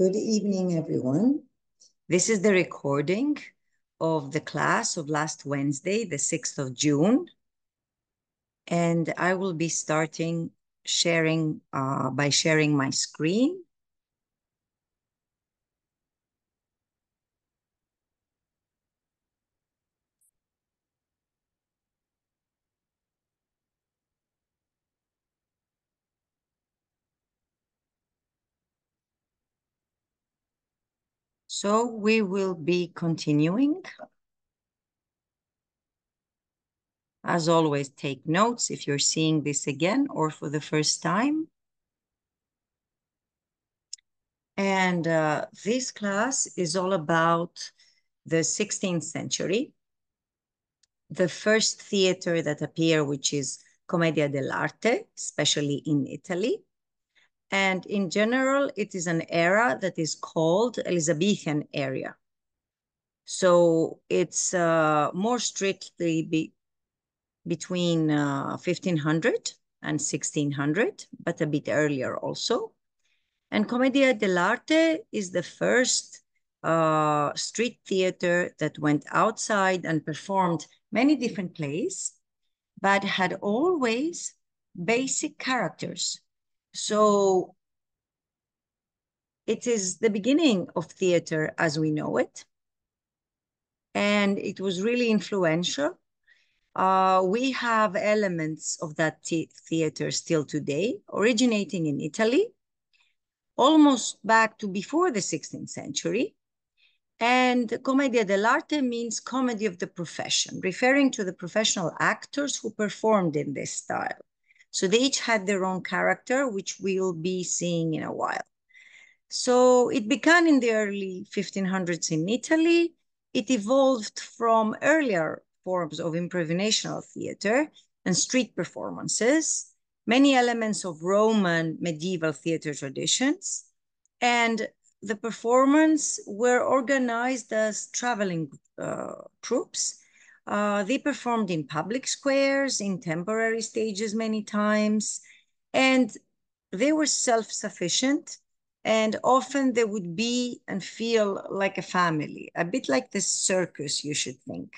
Good evening, everyone. This is the recording of the class of last Wednesday, the 6th of June. And I will be starting by sharing my screen. So we will be continuing. As always, take notes if you're seeing this again or for the first time. And this class is all about the 16th century, the first theater that appeared, which is Commedia dell'arte, especially in Italy. And in general, it is an era that is called Elizabethan era. So it's more strictly between 1500 and 1600, but a bit earlier also. And Commedia dell'arte is the first street theater that went outside and performed many different plays, but had always basic characters. So it is the beginning of theater as we know it. And it was really influential. We have elements of that theater still today, originating in Italy, almost back to before the 16th century. And Commedia dell'arte means comedy of the profession, referring to the professional actors who performed in this style. So they each had their own character, which we'll be seeing in a while. So it began in the early 1500s in Italy. It evolved from earlier forms of improvisational theater and street performances, many elements of Roman medieval theater traditions, and the performance were organized as traveling troupes. They performed in public squares, in temporary stages many times, and they were self-sufficient, and often they would be and feel like a family, a bit like the circus, you should think.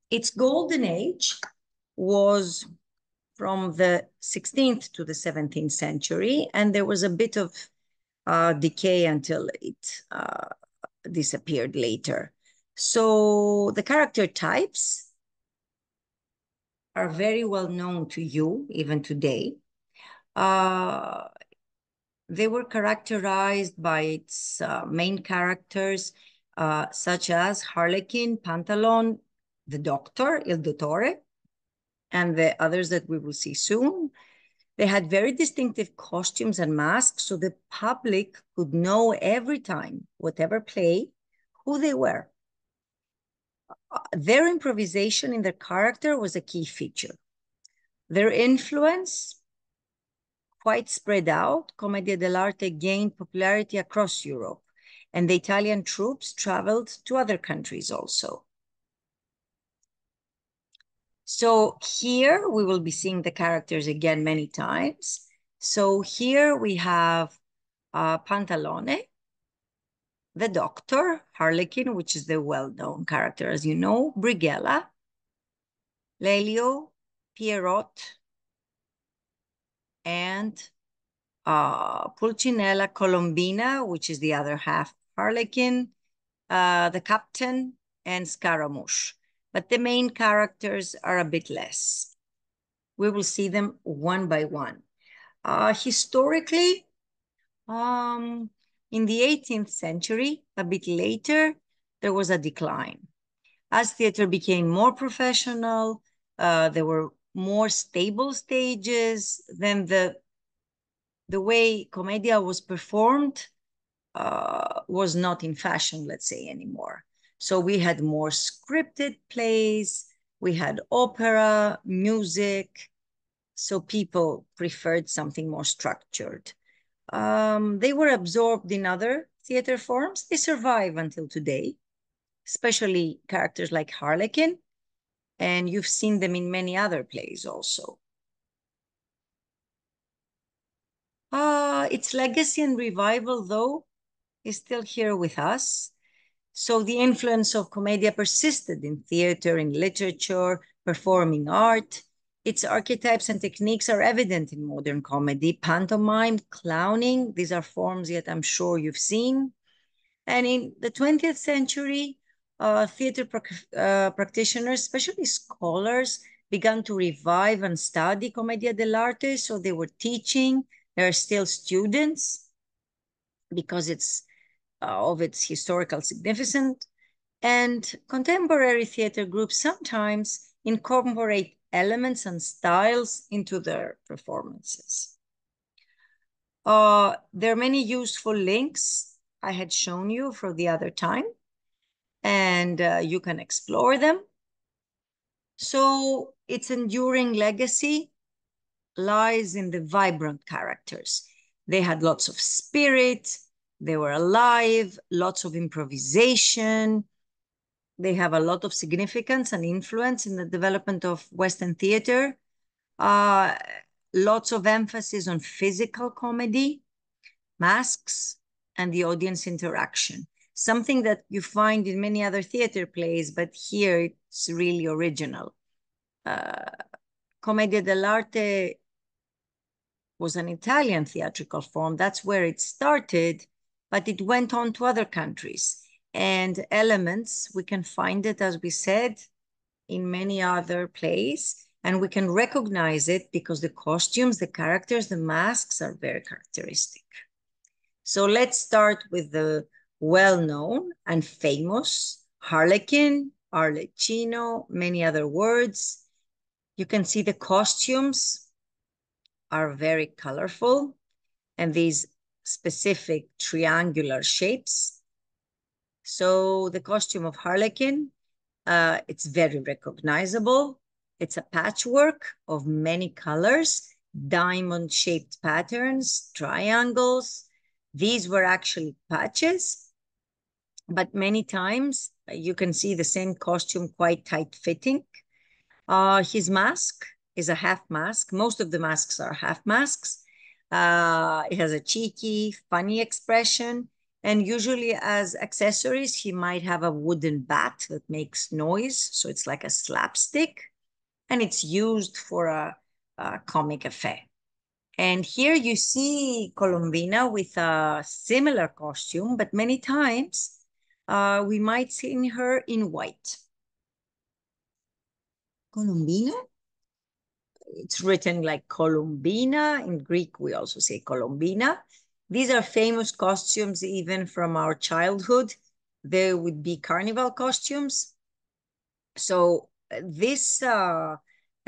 Its golden age was from the 16th to the 17th century, and there was a bit of decay until it disappeared later. So the character types are very well known to you even today. They were characterized by its main characters, such as Harlequin, Pantalon, the Doctor, Il Dottore, and the others that we will see soon. They had very distinctive costumes and masks, so the public could know every time, whatever play, who they were. Their improvisation in their character was a key feature. Their influence, quite spread out, Commedia dell'arte gained popularity across Europe, and the Italian troops traveled to other countries also. So here we will be seeing the characters again many times. So here we have Pantalone, the Doctor, Harlequin, which is the well-known character, as you know, Brighella, Lelio, Pierrot, and Pulcinella Colombina, which is the other half Harlequin, the Captain, and Scaramouche. But the main characters are a bit less. We will see them one by one. Historically, in the 18th century, a bit later, there was a decline. As theater became more professional, there were more stable stages, then the way Commedia was performed was not in fashion, let's say, anymore. So we had more scripted plays, we had opera, music, so people preferred something more structured. They were absorbed in other theater forms. They survive until today, especially characters like Harlequin, and you've seen them in many other plays also. Its legacy and revival, though, is still here with us. So the influence of commedia persisted in theater, in literature, performing art. Its archetypes and techniques are evident in modern comedy, pantomime, clowning. These are forms yet I'm sure you've seen. And in the 20th century, theater practitioners, especially scholars, began to revive and study commedia dell'arte. So they were teaching. There are still students because it's of its historical significance. And contemporary theater groups sometimes incorporate elements and styles into their performances. There are many useful links I had shown you for the other time, and you can explore them. So its enduring legacy lies in the vibrant characters. They had lots of spirit, they were alive, lots of improvisation. They have a lot of significance and influence in the development of Western theater. Uh, Lots of emphasis on physical comedy, masks, and the audience interaction. Something that you find in many other theater plays, but here it's really original. Commedia dell'arte was an Italian theatrical form. That's where it started, but it went on to other countries. And elements, we can find it, as we said, in many other plays, and we can recognize it because the costumes, the characters, the masks are very characteristic. So let's start with the well-known and famous Harlequin, Arlecchino, many other words. You can see the costumes are very colorful and these specific triangular shapes. So the costume of Harlequin, it's very recognizable. It's a patchwork of many colors, diamond-shaped patterns, triangles. These were actually patches, but many times you can see the same costume quite tight-fitting. His mask is a half mask. Most of the masks are half masks. It has a cheeky, funny expression. And usually as accessories, he might have a wooden bat that makes noise. So it's like a slapstick. And it's used for a comic effect. And here you see Colombina with a similar costume, but many times we might see her in white. Colombina, it's written like Columbina. In Greek, we also say Colombina. These are famous costumes even from our childhood. There would be carnival costumes. So this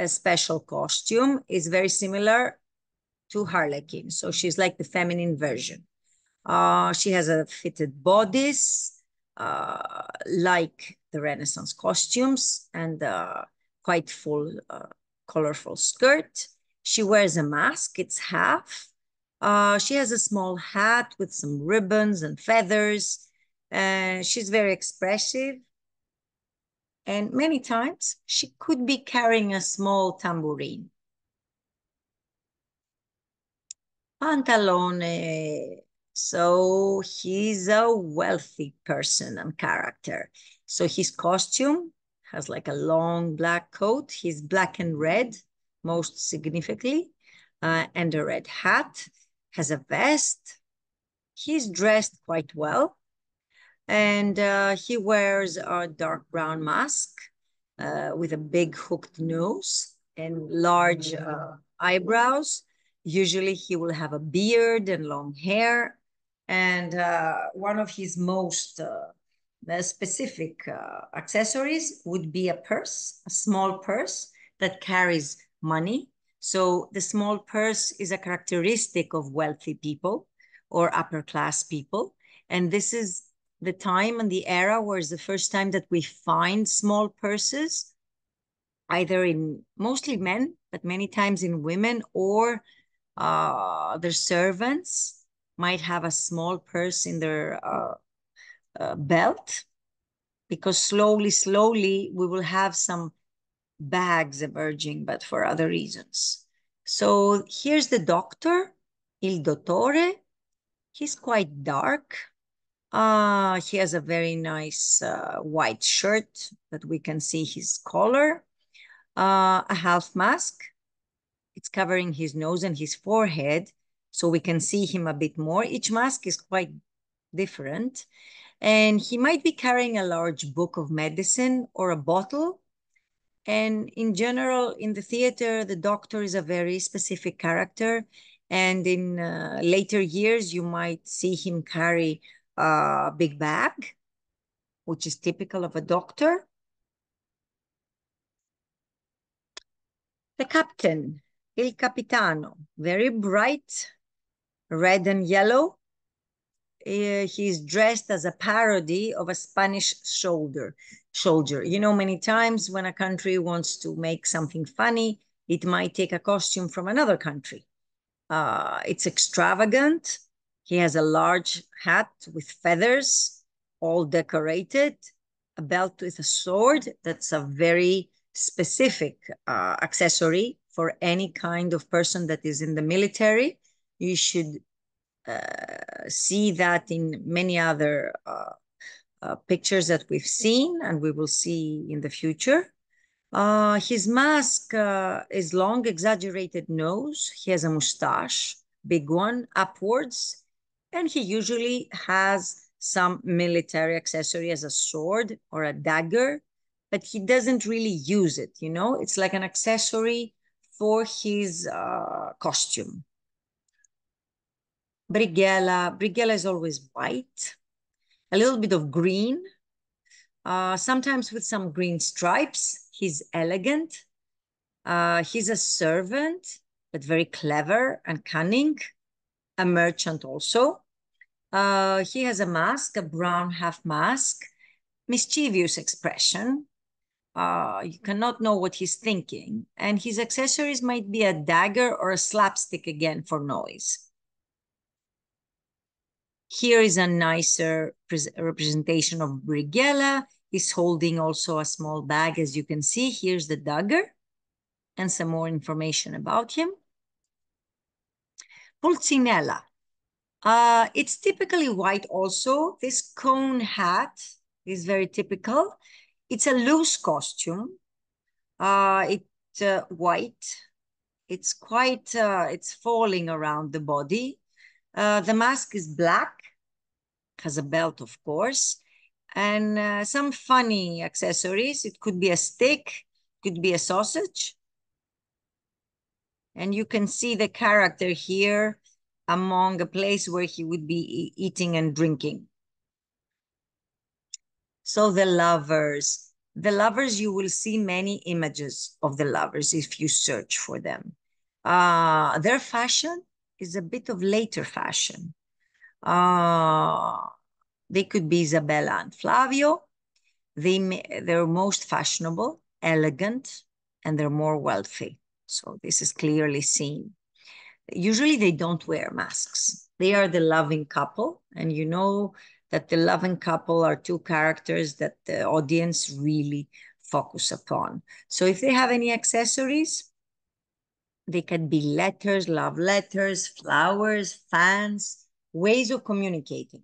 special costume is very similar to Harlequin. So she's like the feminine version. She has a fitted bodice, like the Renaissance costumes, and quite full, colorful skirt. She wears a mask, it's half. She has a small hat with some ribbons and feathers. She's very expressive. And many times she could be carrying a small tambourine. Pantalone. So he's a wealthy person and character. So his costume has like a long black coat. He's black and red, most significantly, and a red hat, has a vest. He's dressed quite well. And he wears a dark brown mask with a big hooked nose and large eyebrows. Usually he will have a beard and long hair. And one of his most specific accessories would be a purse, a small purse that carries money. So the small purse is a characteristic of wealthy people or upper class people. And this is the time and the era where it's the first time that we find small purses, either in mostly men, but many times in women, or their servants might have a small purse in their belt, because slowly we will have some bags emerging, but for other reasons. So here's the doctor Il Dottore, he's quite dark. He has a very nice white shirt that we can see his collar. A half mask. It's covering his nose and his forehead, so we can see him a bit more. Each mask is quite different. And he might be carrying a large book of medicine or a bottle. And in general, in the theater, the doctor is a very specific character. And in later years, you might see him carry a big bag, which is typical of a doctor. The captain, il capitano, very bright, red and yellow. He's dressed as a parody of a Spanish soldier. You know, many times when a country wants to make something funny, it might take a costume from another country. It's extravagant. He has a large hat with feathers, all decorated, a belt with a sword. That's a very specific accessory for any kind of person that is in the military. You should see that in many other pictures that we've seen and we will see in the future. His mask is long, exaggerated nose. He has a mustache, big one, upwards. And he usually has some military accessory as a sword or a dagger, but he doesn't really use it, you know? It's like an accessory for his costume. Brighella is always white, a little bit of green, sometimes with some green stripes. He's elegant. He's a servant, but very clever and cunning, a merchant also. He has a mask, a brown half mask, mischievous expression. You cannot know what he's thinking. And his accessories might be a dagger or a slapstick again for noise. Here is a nicer representation of Brighella. He's holding also a small bag, as you can see. Here's the dagger and some more information about him. Pulcinella. It's typically white also. This cone hat is very typical. It's a loose costume. It's white. It's quite, it's falling around the body. The mask is black, has a belt, of course, and some funny accessories. It could be a stick, could be a sausage. And you can see the character here among a place where he would be eating and drinking. So the lovers. The lovers, you will see many images of the lovers if you search for them. Their fashion is a bit of later fashion. They could be Isabella and Flavio. They're most fashionable, elegant, and they're more wealthy. So this is clearly seen. Usually they don't wear masks. They are the loving couple. And you know that the loving couple are two characters that the audience really focus upon. So if they have any accessories, they can be letters, love letters, flowers, fans, ways of communicating.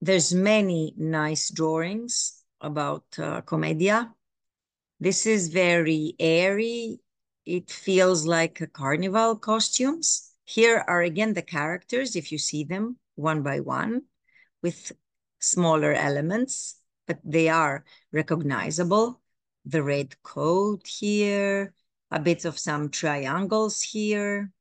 There's many nice drawings about Commedia. This is very airy. It feels like a carnival costumes. Here are again the characters, if you see them one by one, with smaller elements, but they are recognizable. The red coat here, a bit of some triangles here.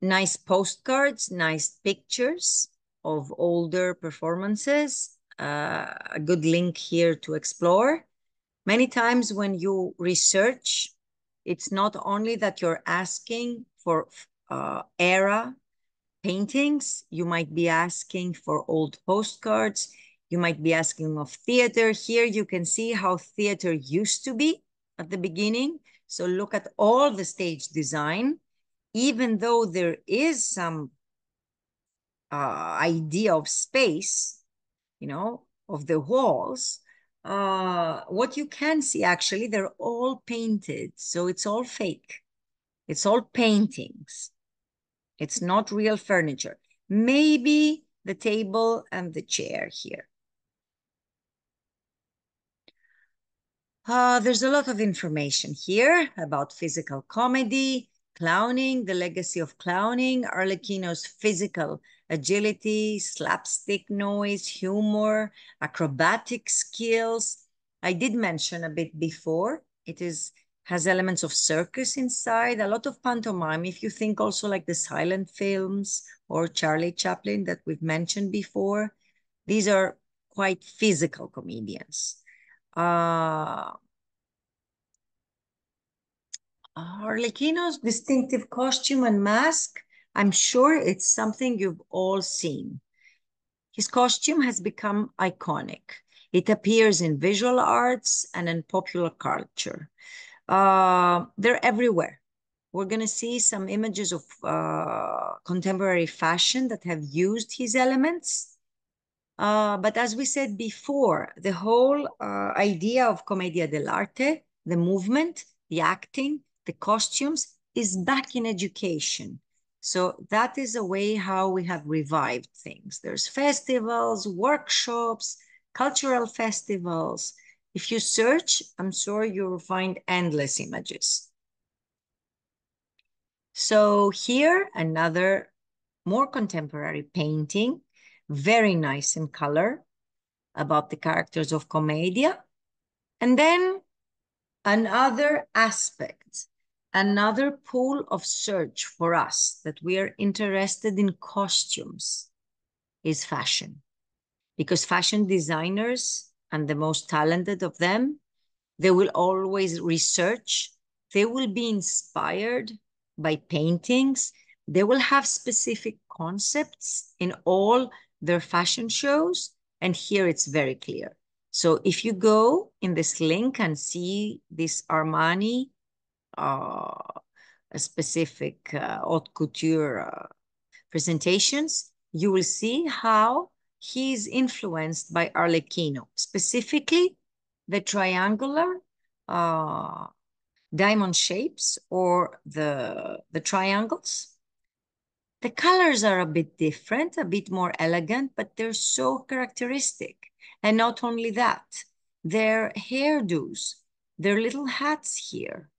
Nice postcards, nice pictures of older performances, a good link here to explore. Many times when you research, it's not only that you're asking for era paintings, you might be asking for old postcards, you might be asking of theater. Here you can see how theater used to be at the beginning. So look at all the stage design. Even though there is some idea of space, of the walls, what you can see, actually, they're all painted. So it's all fake. It's all paintings. It's not real furniture. Maybe the table and the chair here. There's a lot of information here about physical comedy, clowning, the legacy of clowning, Arlecchino's physical agility, slapstick noise, humor, acrobatic skills. I did mention a bit before, has elements of circus inside, a lot of pantomime. If you think also like the silent films or Charlie Chaplin that we've mentioned before, these are quite physical comedians. Arlecchino's distinctive costume and mask, I'm sure it's something you've all seen. His costume has become iconic. It appears in visual arts and in popular culture. They're everywhere. We're going to see some images of contemporary fashion that have used his elements. But as we said before, the whole idea of commedia dell'arte, the movement, the acting, the costumes, is back in education. So that is a way how we have revived things. There's festivals, workshops, cultural festivals. If you search, I'm sure you'll find endless images. So here, another more contemporary painting, very nice in color, about the characters of Commedia. And then another aspect, another pool of search for us that we are interested in costumes is fashion. Because fashion designers, and the most talented of them, they will always research, they will be inspired by paintings, they will have specific concepts in all their fashion shows, and here it's very clear. So if you go in this link and see this Armani, a specific haute couture presentations, you will see how he's influenced by Arlecchino, specifically the triangular diamond shapes or the triangles. The colors are a bit different, a bit more elegant, but they're so characteristic. And not only that, their hairdos, their little hats here,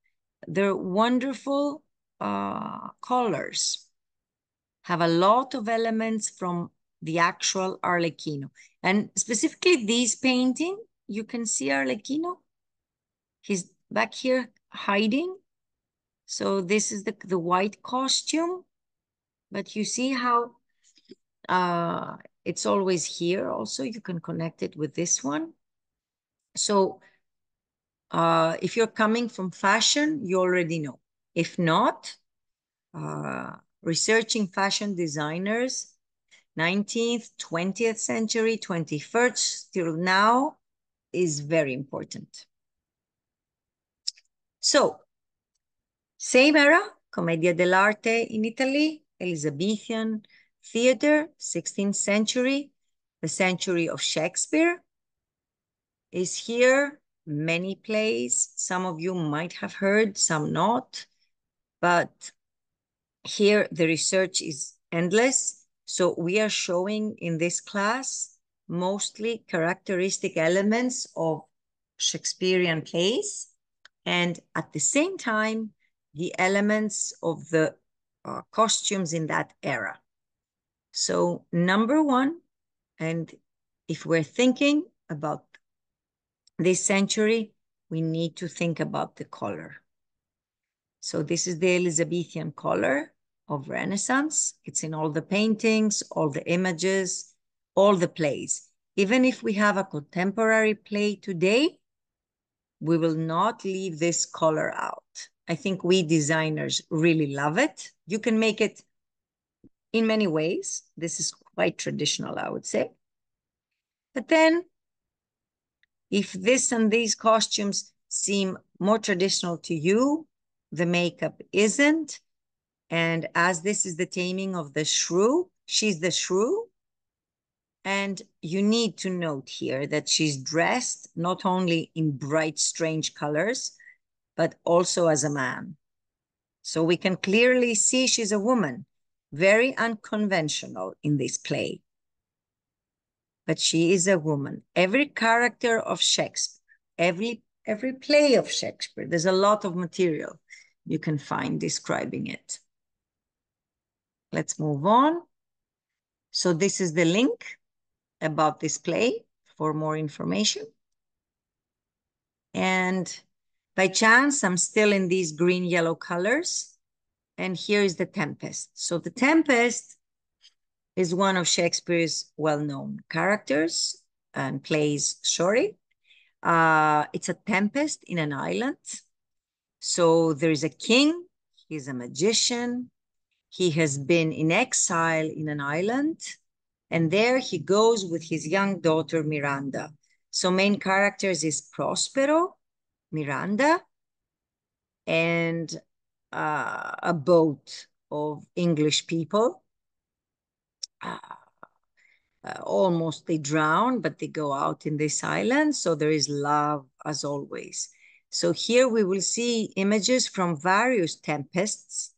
their wonderful colors have a lot of elements from the actual Arlecchino. And specifically this painting, you can see Arlecchino. He's back here hiding. So this is the white costume. But you see how it's always here also. You can connect it with this one. So if you're coming from fashion, you already know. If not, researching fashion designers, 19th, 20th century, 21st, till now, is very important. So, same era, Commedia dell'arte in Italy, Elizabethan theater, 16th century, the century of Shakespeare is here. Many plays, some of you might have heard, some not, but here the research is endless. So we are showing in this class mostly characteristic elements of Shakespearean plays, and at the same time, the elements of the costumes in that era. So number one, and if we're thinking about this century, we need to think about the color. So this is the Elizabethan color of Renaissance. It's in all the paintings, all the images, all the plays. Even if we have a contemporary play today, we will not leave this color out. I think we designers really love it. You can make it in many ways. This is quite traditional, I would say. But then, if this and these costumes seem more traditional to you, the makeup isn't. And as this is the taming of the shrew, she's the shrew. And you need to note here that she's dressed not only in bright, strange colors, but also as a man. So we can clearly see she's a woman, very unconventional in this play. But she is a woman. Every character of Shakespeare, every play of Shakespeare, there's a lot of material you can find describing it. Let's move on. So this is the link about this play for more information. And by chance, I'm still in these green, yellow colors. And here is the Tempest. So the Tempest is one of Shakespeare's well-known characters and plays sorry. It's a tempest in an island. So there is a king, he's a magician, he has been in exile in an island, and there he goes with his young daughter Miranda. So main characters is Prospero, Miranda, and a boat of English people. Almost they drown, but they go out in this island. So there is love as always. So here we will see images from various tempests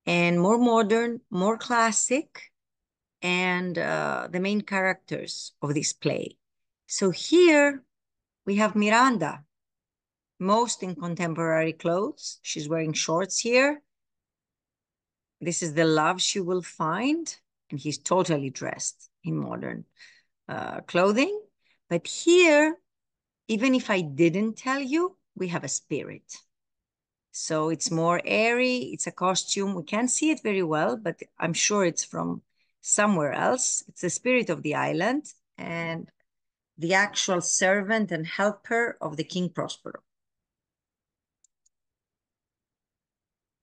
and more modern, more classic, and the main characters of this play. So here we have Miranda, most in contemporary clothes. She's wearing shorts here. This is the love she will find, and he's totally dressed in modern clothing. But here, even if I didn't tell you, we have a spirit. So it's more airy, it's a costume. We can't see it very well, but I'm sure it's from somewhere else. It's the spirit of the island and the actual servant and helper of the King Prospero.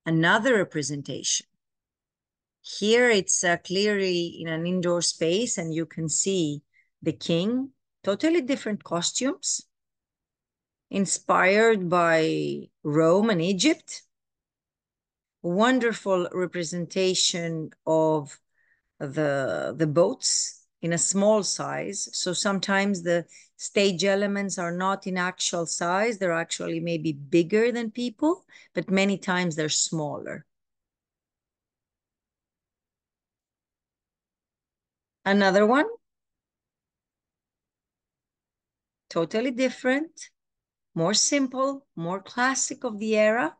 Another representation. Here it's clearly in an indoor space, and you can see the king, totally different costumes, inspired by Rome and Egypt. Wonderful representation of the boats in a small size. So sometimes the stage elements are not in actual size. They're actually maybe bigger than people, but many times they're smaller. Another one, totally different, more simple, more classic of the era.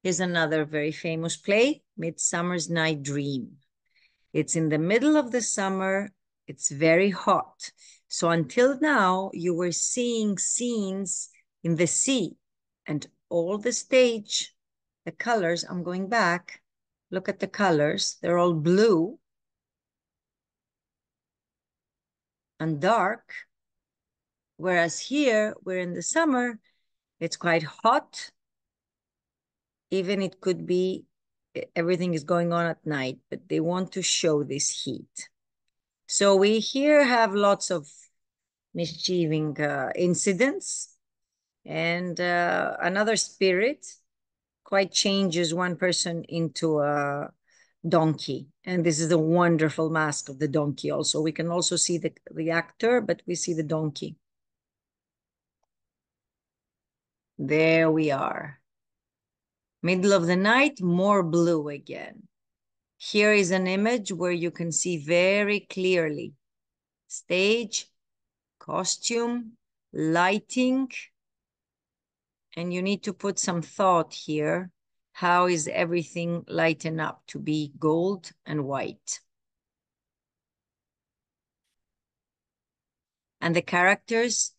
Here's another very famous play, Midsummer's Night Dream. It's in the middle of the summer. It's very hot. So until now, you were seeing scenes in the sea, and all the stage, the colors, I'm going back, look at the colors. They're all blue and dark. Whereas here, we're in the summer, it's quite hot. Even it could be everything is going on at night, but they want to show this heat. So we here have lots of mischieving incidents, and another spirit quite changes one person into a donkey. And this is a wonderful mask of the donkey also. We can also see the actor, but we see the donkey. There we are. Middle of the night, more blue again. Here is an image where you can see very clearly stage, costume, lighting, and you need to put some thought here. How is everything lightened up to be gold and white? And the characters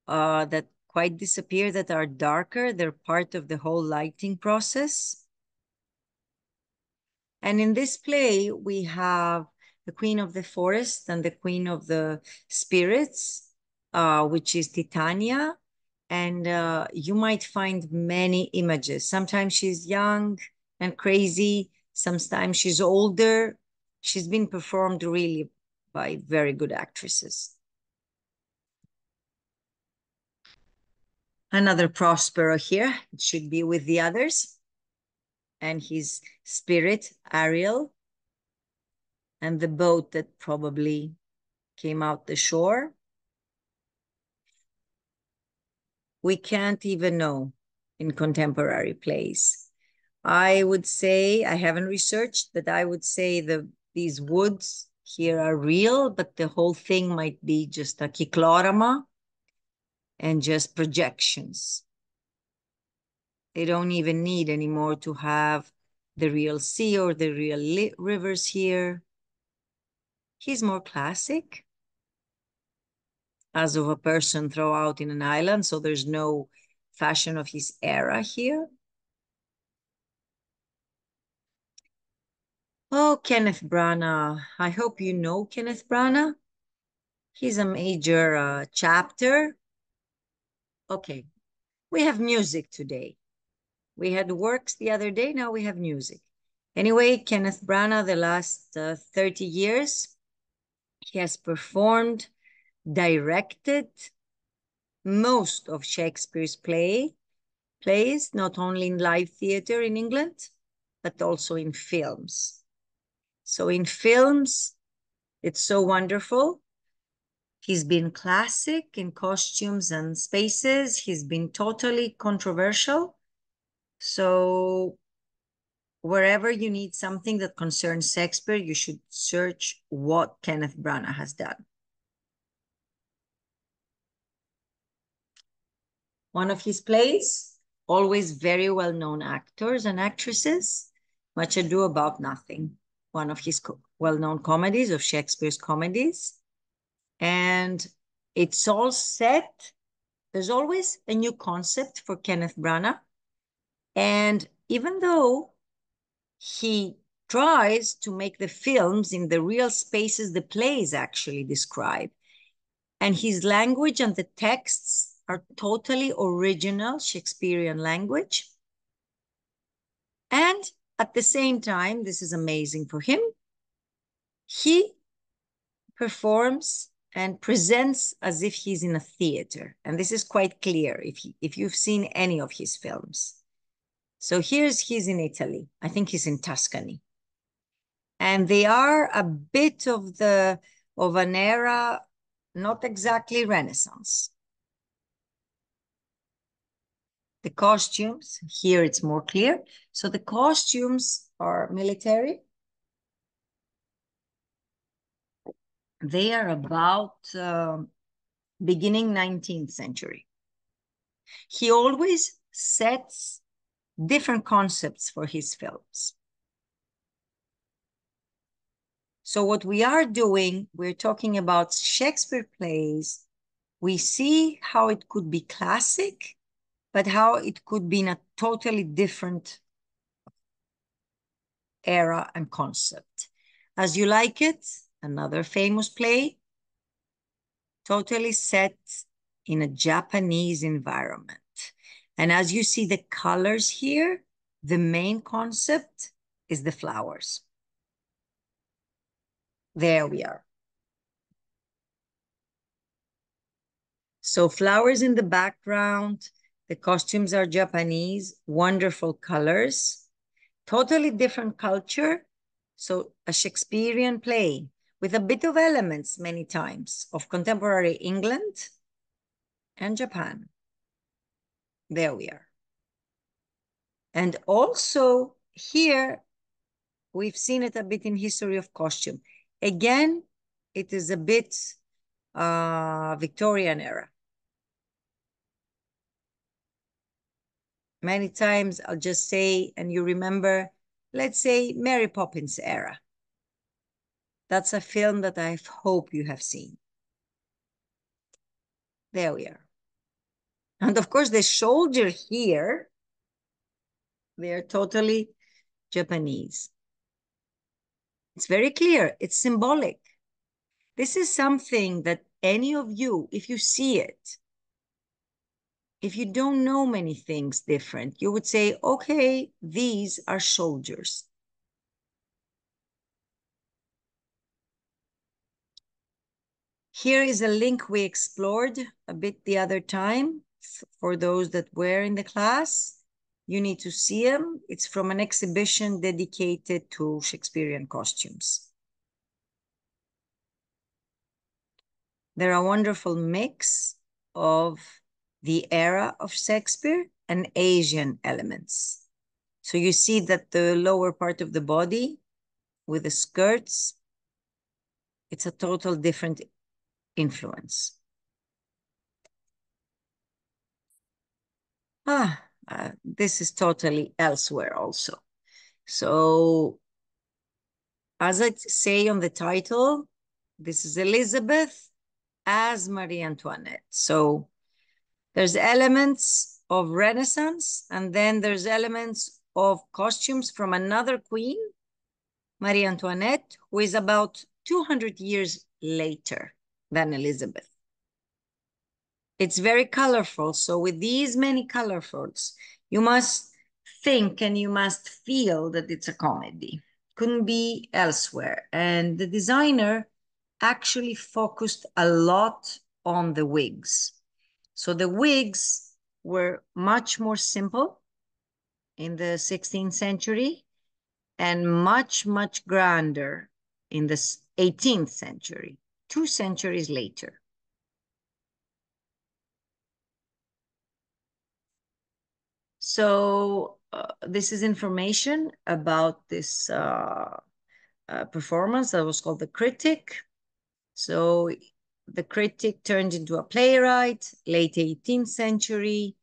that quite disappear, that are darker, they're part of the whole lighting process. And in this play, we have the Queen of the Forest and the Queen of the Spirits, which is Titania. And you might find many images. Sometimes she's young and crazy. Sometimes she's older. She's been performed really by very good actresses. Another Prospero here. It should be with the others. And his spirit, Ariel. and the boat that probably came out the shore. We can't even know in contemporary plays. I would say, I haven't researched, but I would say these woods here are real, but the whole thing might be just a cyclorama and just projections. They don't even need anymore to have the real sea or the real rivers here. He's more classic, as of a person thrown out in an island, so there's no fashion of his era here. Oh, Kenneth Branagh. I hope you know Kenneth Branagh. He's a major chapter. Okay, we have music today. We had works the other day, now we have music. Anyway, Kenneth Branagh, the last 30 years, he has performed, directed most of Shakespeare's plays, not only in live theater in England, but also in films. So in films, it's so wonderful. He's been classic in costumes and spaces. He's been totally controversial. So wherever you need something that concerns Shakespeare, you should search what Kenneth Branagh has done. One of his plays, always very well-known actors and actresses, Much Ado About Nothing, one of his well-known comedies, of Shakespeare's comedies. And it's all set. There's always a new concept for Kenneth Branagh. And even though he tries to make the films in the real spaces the plays actually describe, and his language and the texts are totally original Shakespearean language. And at the same time, this is amazing for him, he performs and presents as if he's in a theater. And this is quite clear if you've seen any of his films. So he's in Italy. I think he's in Tuscany. And they are a bit of an era, not exactly Renaissance. The costumes, here it's more clear. So the costumes are military. They are about beginning 19th century. He always sets different concepts for his films. So what we are doing, we're talking about Shakespeare plays. We see how it could be classic, but how it could be in a totally different era and concept. As You Like It, another famous play, totally set in a Japanese environment. And as you see the colors here, the main concept is the flowers. There we are. So flowers in the background, the costumes are Japanese, wonderful colors, totally different culture. So a Shakespearean play with a bit of elements many times of contemporary England and Japan. There we are. And also here, we've seen it a bit in History of Costume. Again, it is a bit Victorian era. Many times I'll just say, and you remember, let's say Mary Poppins era. That's a film that I hope you have seen. There we are. And of course, the soldier here, they're totally Japanese. It's very clear. It's symbolic. This is something that any of you, if you see it, if you don't know many things different, you would say, okay, these are soldiers. Here is a link we explored a bit the other time for those that were in the class. You need to see them. It's from an exhibition dedicated to Shakespearean costumes. They're a wonderful mix of the era of Shakespeare and Asian elements. So you see that the lower part of the body with the skirts, it's a total different influence. This is totally elsewhere also. So as I say on the title, this is Elizabeth as Marie Antoinette. So there's elements of Renaissance, and then there's elements of costumes from another queen, Marie Antoinette, who is about 200 years later than Elizabeth. It's very colorful. So with these many colorfuls, you must think and you must feel that it's a comedy. Couldn't be elsewhere. And the designer actually focused a lot on the wigs. So the wigs were much more simple in the 16th century and much, much grander in the 18th century, 2 centuries later. So this is information about this performance that was called The Critic. So the critic turned into a playwright, late 18th century,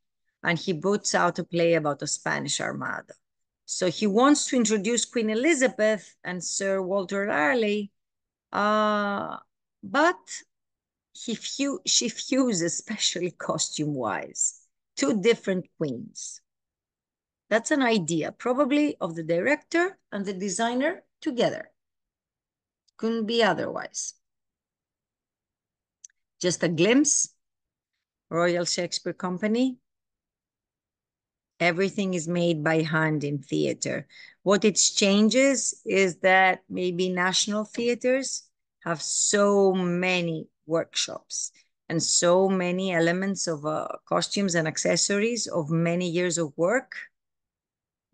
and he puts out a play about a Spanish armada. So he wants to introduce Queen Elizabeth and Sir Walter Raleigh, but she fuses, especially costume-wise, 2 different queens. That's an idea, probably of the director and the designer together. Couldn't be otherwise. Just a glimpse, Royal Shakespeare Company. Everything is made by hand in theater. What it changes is that maybe national theaters have so many workshops and so many elements of costumes and accessories of many years of work.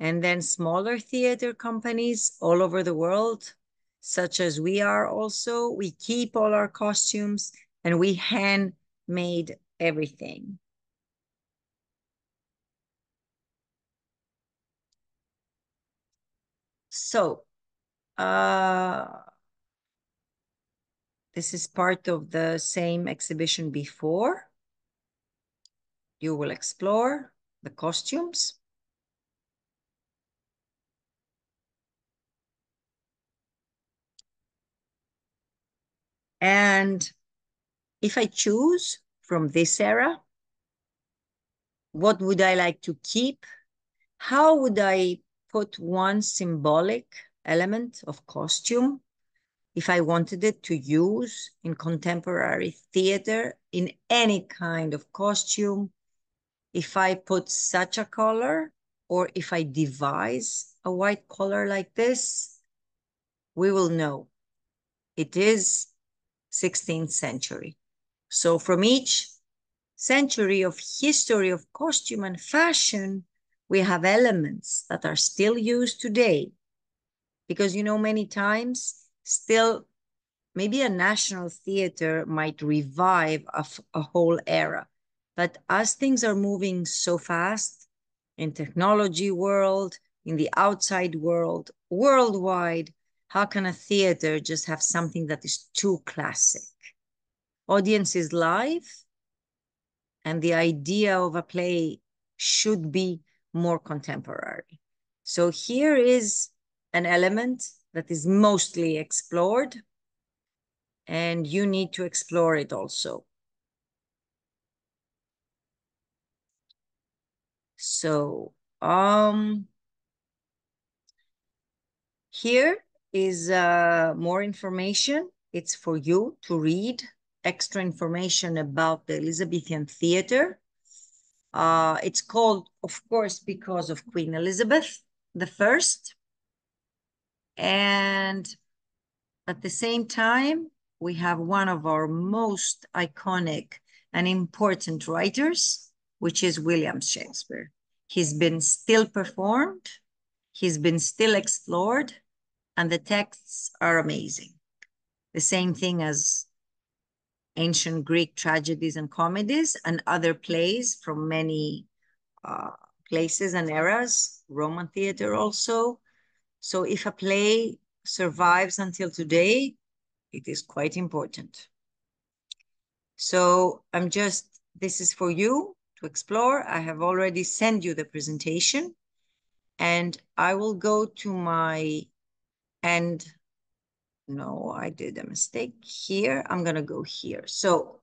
And then smaller theater companies all over the world, such as we are also, we keep all our costumes and we handmade everything. So this is part of the same exhibition before. You will explore the costumes. And if I choose from this era, what would I like to keep? How would I put one symbolic element of costume if I wanted it to use in contemporary theater in any kind of costume? If I put such a color, or if I devise a white color like this, we will know it is 16th century. So from each century of history of costume and fashion, we have elements that are still used today. Because, many times still maybe a national theater might revive a whole era. But as things are moving so fast in technology world, in the outside world, worldwide, how can a theater just have something that is too classic? Audience is live, and the idea of a play should be more contemporary. So here is an element that is mostly explored, and you need to explore it also. So here is more information. It's for you to read, extra information about the Elizabethan theater. It's called, of course, because of Queen Elizabeth I. And at the same time, we have one of our most iconic and important writers, which is William Shakespeare. He's been still performed, he's been still explored, and the texts are amazing. The same thing as ancient Greek tragedies and comedies, and other plays from many places and eras, Roman theater also. So if a play survives until today, it is quite important. So this is for you to explore. I have already sent you the presentation, and I will go to no, I did a mistake here. I'm gonna go here. So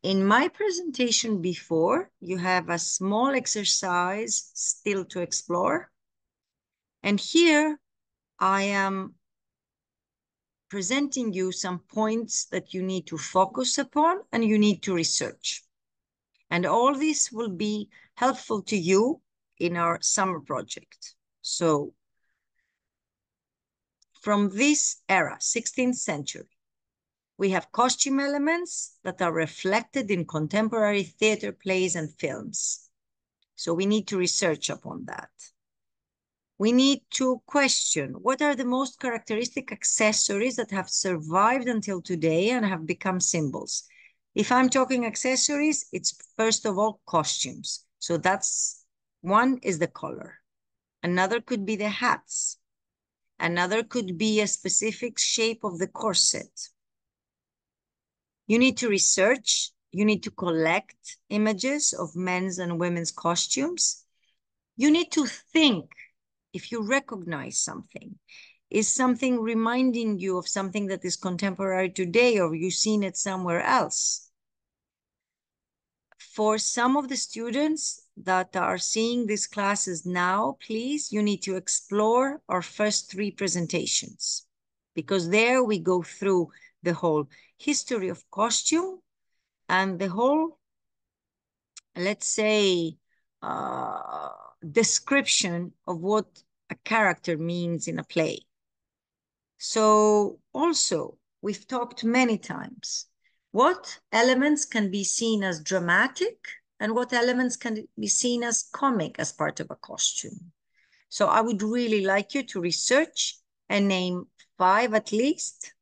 in my presentation before, you have a small exercise still to explore. And here I am presenting you some points that you need to focus upon and you need to research. And all this will be helpful to you in our summer project. So from this era, 16th century, we have costume elements that are reflected in contemporary theater plays and films. So we need to research upon that. We need to question what are the most characteristic accessories that have survived until today and have become symbols. If I'm talking accessories, it's first of all costumes. So that's one is the collar. Another could be the hats. Another could be a specific shape of the corset. You need to research. You need to collect images of men's and women's costumes. You need to think if you recognize something. Is something reminding you of something that is contemporary today, or you've seen it somewhere else? For some of the students that are seeing these classes now, please, you need to explore our first 3 presentations, because there we go through the whole history of costume and the whole, let's say, description of what a character means in a play. So also, we've talked many times, what elements can be seen as dramatic and what elements can be seen as comic as part of a costume. So I would really like you to research and name 5 at least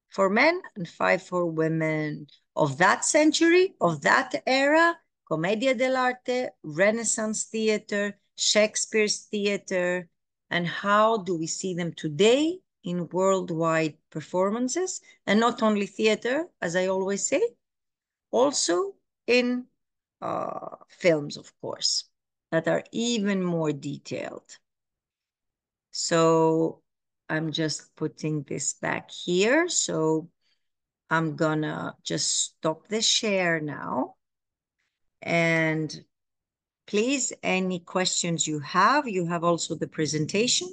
for men and 5 for women of that century, of that era, Commedia dell'arte, Renaissance theater, Shakespeare's theater, and how do we see them today in worldwide performances, and not only theater, as I always say, also in films, of course, that are even more detailed. So I'm just putting this back here. So I'm gonna just stop the share now. And please, any questions you have also the presentation.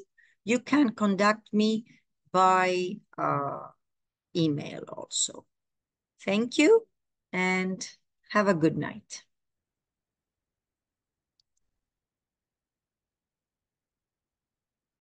You can contact me by email also. Thank you and have a good night.